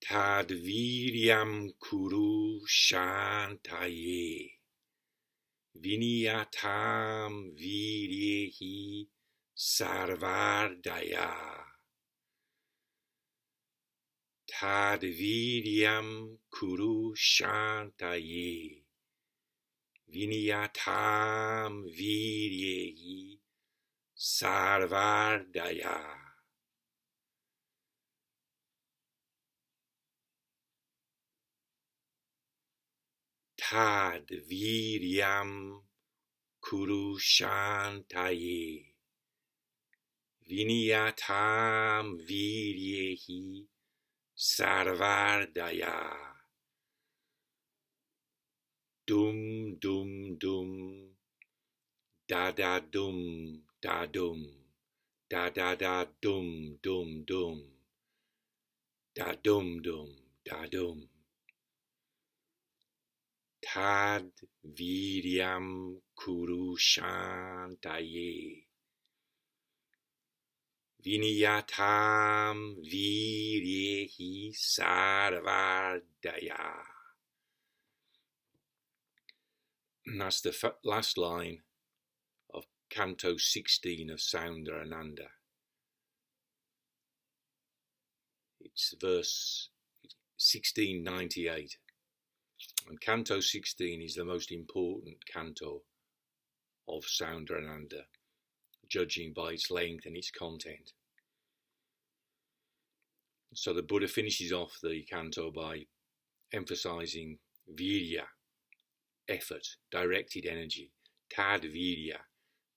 tad vīryam kuru śāntaye viniyataṁ vīrye sarva-rddhayaḥ. Tad vīryam kuru śāntaye viniyataṁ vīrye sarva-rddhayaḥ. Tad vīryam kuru śāntaye viniyataṁ vīrye sarva-rddhayaḥ. Dum dum dum, da da dum da dum, da da da dum dum dum, da dum dum da dum. Tad vīryam kuru śāntaye viniyataṁ vīrye sarva-rddhayaḥ. And that's the last line of Canto 16 of Saundarananda. It's verse 1698. And Canto 16 is the most important canto of Saundarananda, judging by its length and its content. So the Buddha finishes off the canto by emphasizing vīrya, effort, directed energy, tad vīrya,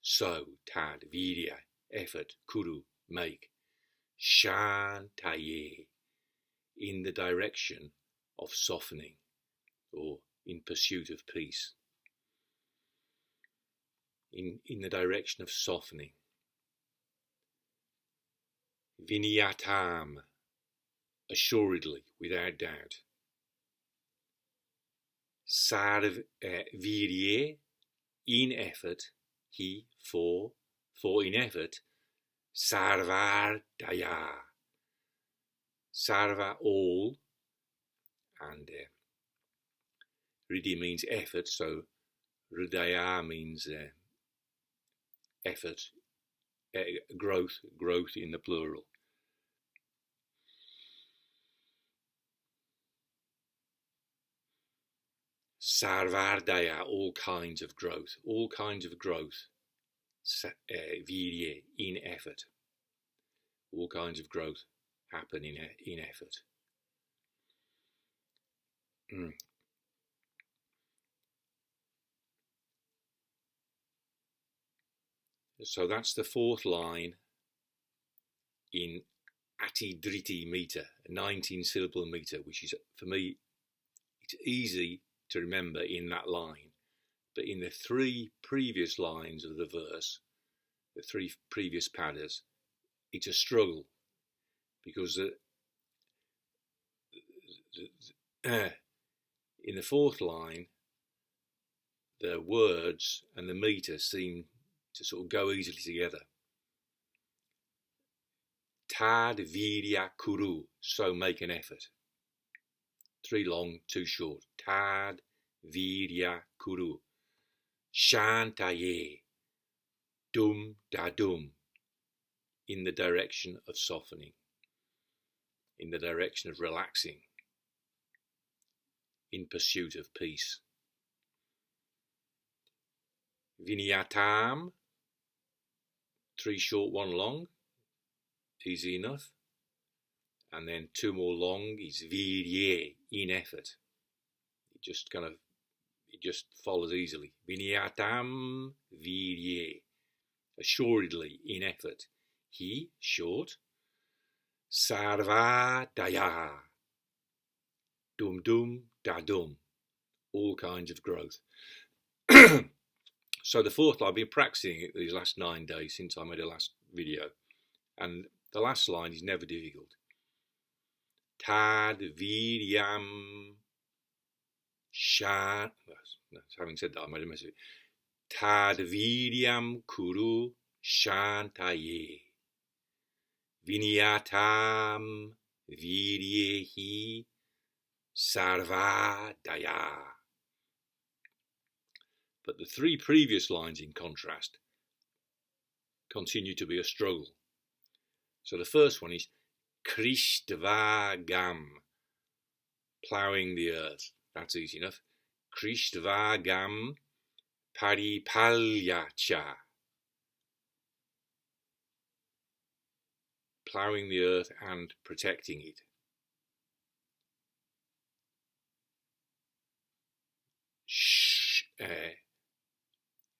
so, tad vīrya, effort, kuru, make, śāntaye, in the direction of softening, or in pursuit of peace, in the direction of softening. Viniyataṁ, assuredly, without doubt. Vīrye, in effort, for in effort, sarva-rddhayaḥ, sarva, all, and riddhi means effort, so rddhayaḥ means effort, growth in the plural. Sarva-rddhayaḥ, all kinds of growth, vīrye, in effort. All kinds of growth happen in effort. So that's the fourth line in Ati-dhriti meter, a 19-syllable meter, which is, for me, it's easy to remember in that line. But in the three previous lines of the verse, the three previous padas, it's a struggle, because in the fourth line, the words and the meter seem to sort of go easily together. Tad vīrya kuru, so make an effort. 3 long, 2 short. Tad vīrya kuru. Śāntaye, dum da dum, in the direction of softening, in the direction of relaxing, in pursuit of peace. Viniyataṁ, 3 short, 1 long, easy enough. And then 2 more long is vīrye, in effort. It just follows easily. Viniyataṁ vīrye, assuredly, in effort. Short. Sarva-rddhayaḥ, dum dum da dum, all kinds of growth. So the fourth line, I've been practicing it these last 9 days since I made the last video, and the last line is never difficult. Tad vīryam having said that, I made a mess of it. Tad vīryam kuru śāntaye viniyataṁ vīrye sarva-rddhayaḥ. But the three previous lines, in contrast, continue to be a struggle. So the first one is kṛṣṭvā, ploughing the earth. That's easy enough. kṛṣṭvā paripālya, ploughing the earth and protecting it.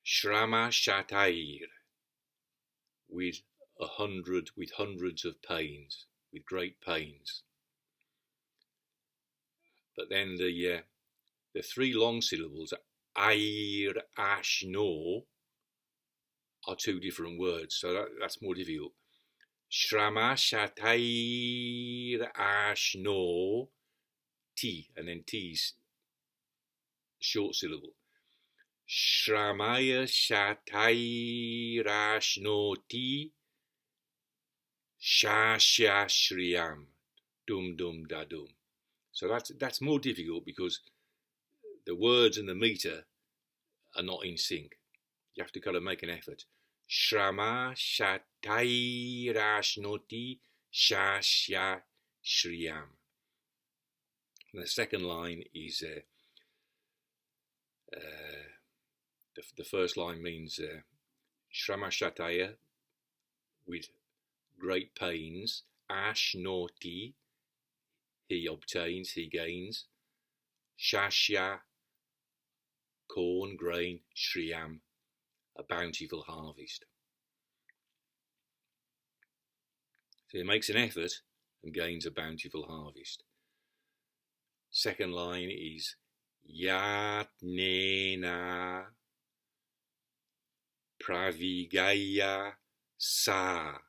śrama-śatair, with hundreds of pains, with great pains. But then the three long syllables, air, aśno, are two different words, so that's more difficult. śrama-śatair, aśno, t, and then t's short syllable. śrama-śatair, aśnoti, sasya-śriyaṁ, dum. So that's more difficult because the words and the meter are not in sync. You have to kind of make an effort. śrama-śatair, aśnoti, sasya-śriyaṁ. The second line is the first line means śrama-śatair, with great pains. aśnoti, he obtains, he gains. sasya, corn, grain. śriyaṁ, a bountiful harvest. So he makes an effort and gains a bountiful harvest. Second line is yatnena, pravigāhya, sa.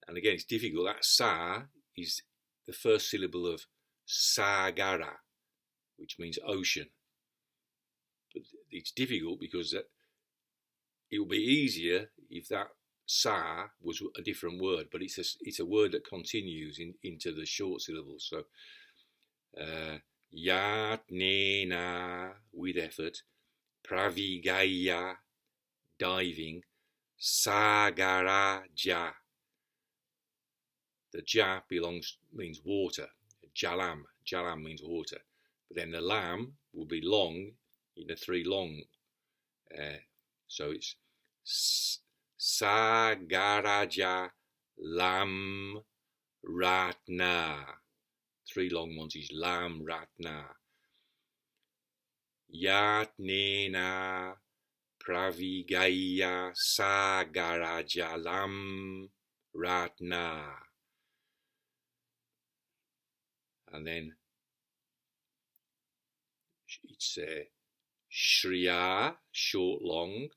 And again, it's difficult. That sa is the first syllable of sāgara, which means ocean. But it's difficult because it would be easier if that sa was a different word, but it's a word that continues into the short syllables. So yatnena, with effort, pravigāhya, diving, sāgara-jalaṁ. The ja means water. Jalaṁ means water. But then the lam will be long in the three long. So it's sāgara-jalaṁ, ratna. Three long ones is lam, ratna. Yatnena, pravigāhya, sāgara-jalaṁ, ratna. And then it's śriyā, short, long.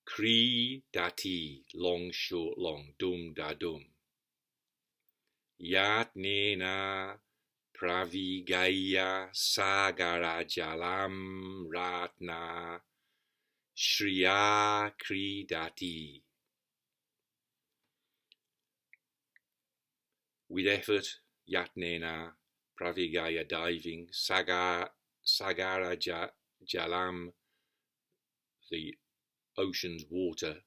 krīḍati, long, short, long. dum. Yatnena, pravigāhya, sāgara-jalaṁ, ratna-śriyā, krīḍati. With effort, yatnena, pravigāhya, diving, sāgara-jalaṁ, the ocean's water,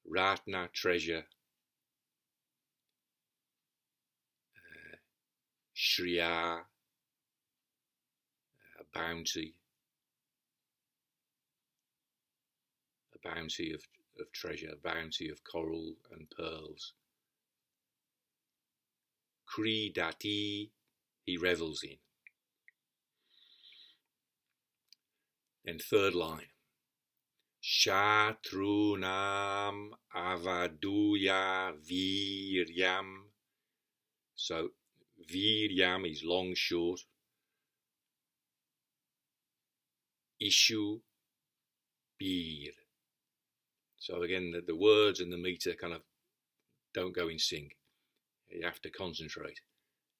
ratna, treasure, śriyā, a bounty of treasure, a bounty of coral and pearls. krīḍati, he revels in. Then third line, śatrūṇām, avadhūya, vīryam. So vīryam is long, short. iṣubhir. So again, the words and the meter kind of don't go in sync. You have to concentrate.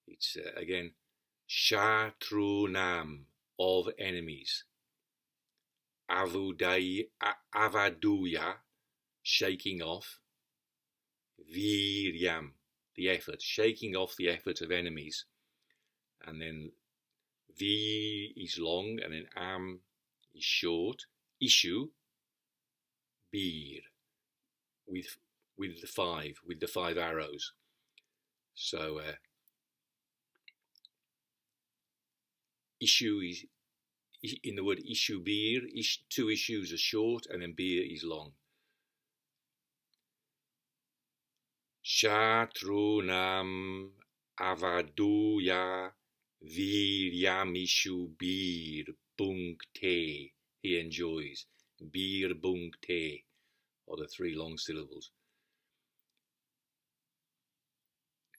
It's again, śatrūṇām, of enemies. avadhūya, shaking off. vīryam, the effort, shaking off the effort of enemies. And then V is long, and then Am is short. Iṣubhir, with the five arrows. So issue is in the word iṣubhir. Two issues are short, and then bir is long. śatrūṇām avadhūya vīryam iṣubhir bhuṅkte. He enjoys. Bir bhuṅkte are the three long syllables.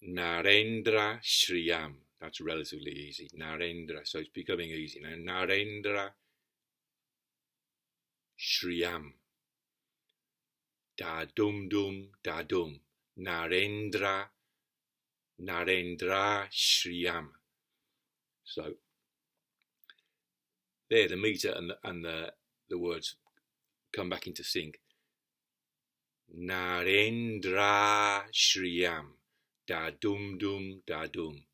Narendra-śriyaṁ. That's relatively easy. Narendra. So it's becoming easy now. Narendra-śriyaṁ. Da-dum-dum, da-dum. Narendra-śriyaṁ. So there, the meter and the words come back into sync. Narendra-śriyaṁ. Da-dum-dum, da-dum.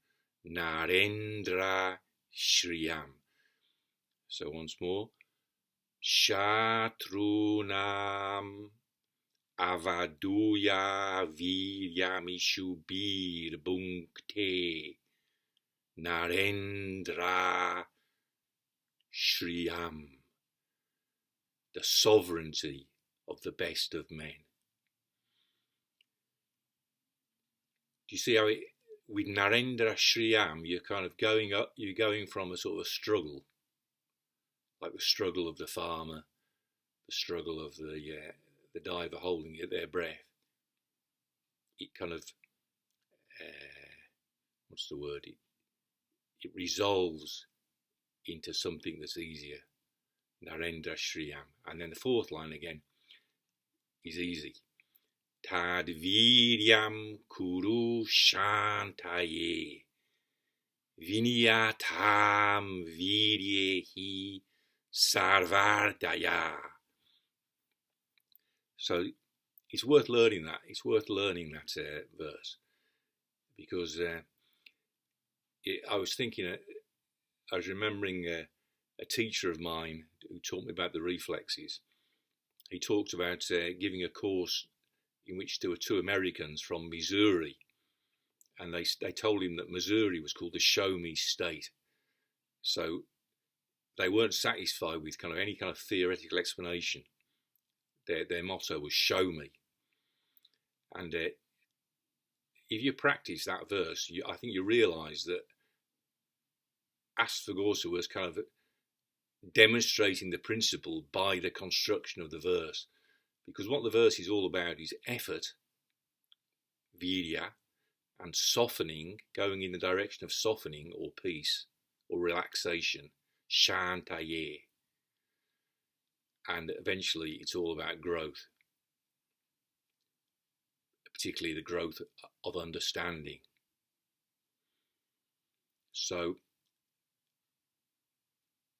Narendra-śriyaṁ. So once more. śatrūṇām avadhūya vīryam iṣubhir bhuṅkte. Narendra-śriyaṁ. The sovereignty of the best of men. Do you see how with narendra-śriyaṁ you're kind of going up, you're going from a sort of a struggle, like the struggle of the farmer, the struggle of the diver holding their breath. It kind of, what's the word? It resolves into something that's easier. Narendra-śriyaṁ. And then the fourth line again is easy. Tad vīryam kuru śāntaye. Viniyataṁ vīrye sarva-rddhayaḥ. So it's worth learning that. It's worth learning that verse, because I was thinking, I was remembering a teacher of mine who taught me about the reflexes. He talked about giving a course in which there were two Americans from Missouri, and they told him that Missouri was called the show me state. So they weren't satisfied with kind of any kind of theoretical explanation. Their motto was show me. And if you practice that verse, I think you realise that Asvaghosha was kind of demonstrating the principle by the construction of the verse. Because what the verse is all about is effort, vīrya, and softening, going in the direction of softening or peace or relaxation, śāntaye. And eventually it's all about growth, particularly the growth of understanding. So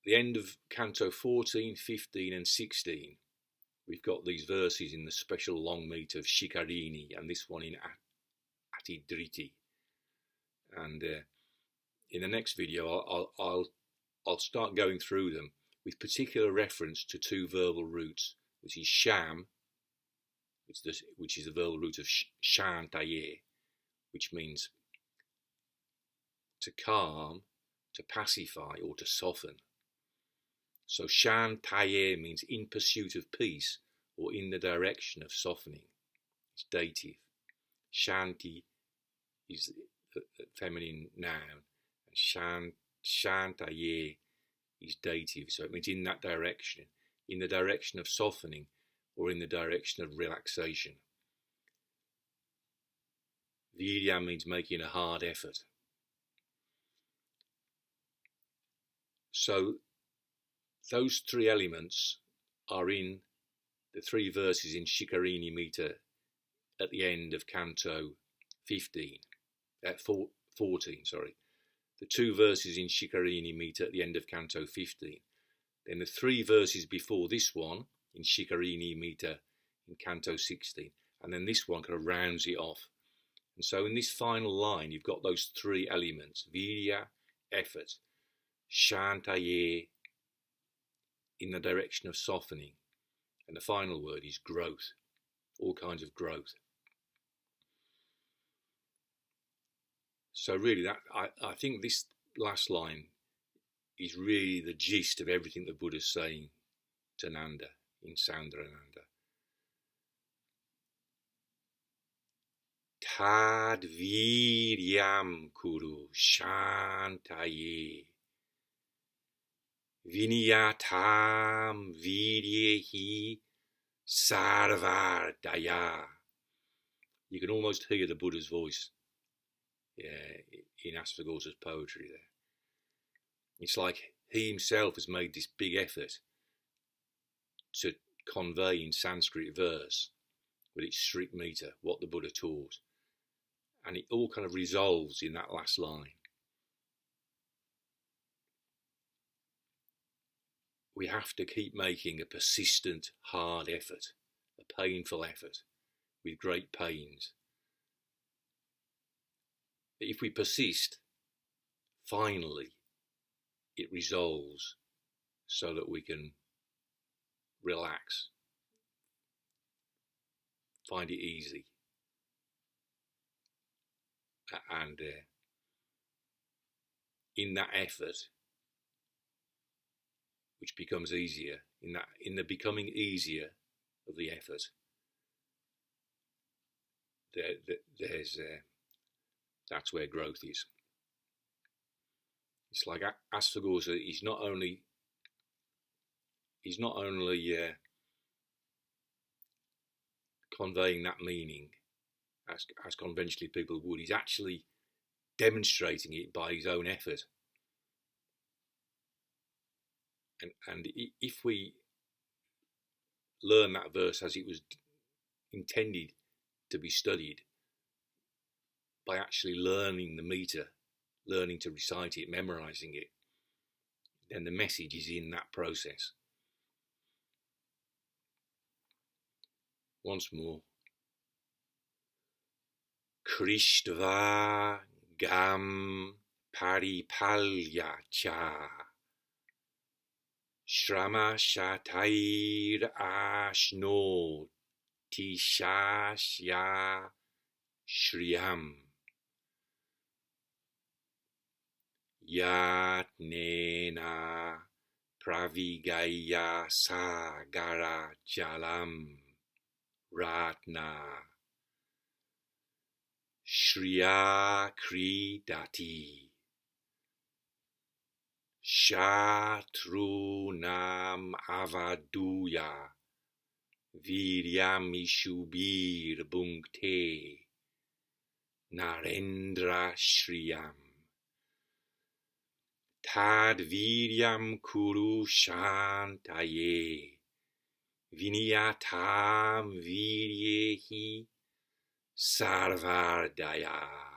the end of Canto 14, 15 and 16, we've got these verses in the special long meter of Shikarini, and this one in Atidriti. And in the next video, I'll start going through them with particular reference to two verbal roots, which is sham, which is the verbal root of śāntaye, which means to calm, to pacify, or to soften. So śāntaye means in pursuit of peace or in the direction of softening. It's dative. Shanti is the feminine noun, and śāntaye is dative. So it means in that direction, in the direction of softening or in the direction of relaxation. Vīryam means making a hard effort. So those three elements are in the three verses in Shikarini meter at the end of Canto 14, sorry. The two verses in Shikarini meter at the end of Canto 15. Then the three verses before this one in Shikarini meter in Canto 16. And then this one kind of rounds it off And so in this final line, you've got those three elements: vīrya, effort; śāntaye, in the direction of softening; and the final word is growth, all kinds of growth. So really, I think this last line is really the gist of everything the Buddha's saying to Nanda in Saundarananda. Tad vīryam kuru śāntaye viniyataṁ vīrye sarva-rddhayaḥ. You can almost hear the Buddha's voice in Asvaghosha's poetry there. It's like he himself has made this big effort to convey in Sanskrit verse, with its strict meter, what the Buddha taught. And it all kind of resolves in that last line. We have to keep making a persistent, hard effort, a painful effort, with great pains. But if we persist, finally, it resolves so that we can relax, find it easy, and in that effort, which becomes easier, in the becoming easier of the effort, that's where growth is. It's like Asvaghosha is not only conveying that meaning as conventionally people would. He's actually demonstrating it by his own effort. And if we learn that verse as it was intended to be studied, by actually learning the meter, learning to recite it, memorizing it, then the message is in that process. Once more. kṛṣṭvā gam paripālya ca śrama-śatair aśnoti sasya-śriyaṁ yatnena pravigāhya sāgara-jalaṁ ratna-śriyā krīḍati śatrūṇām avadhūya vīryam iṣubhir bhuṅkte narendra-śriyaṁ tad vīryam kuru śāntaye viniyataṁ vīrye sarva-rddhayaḥ.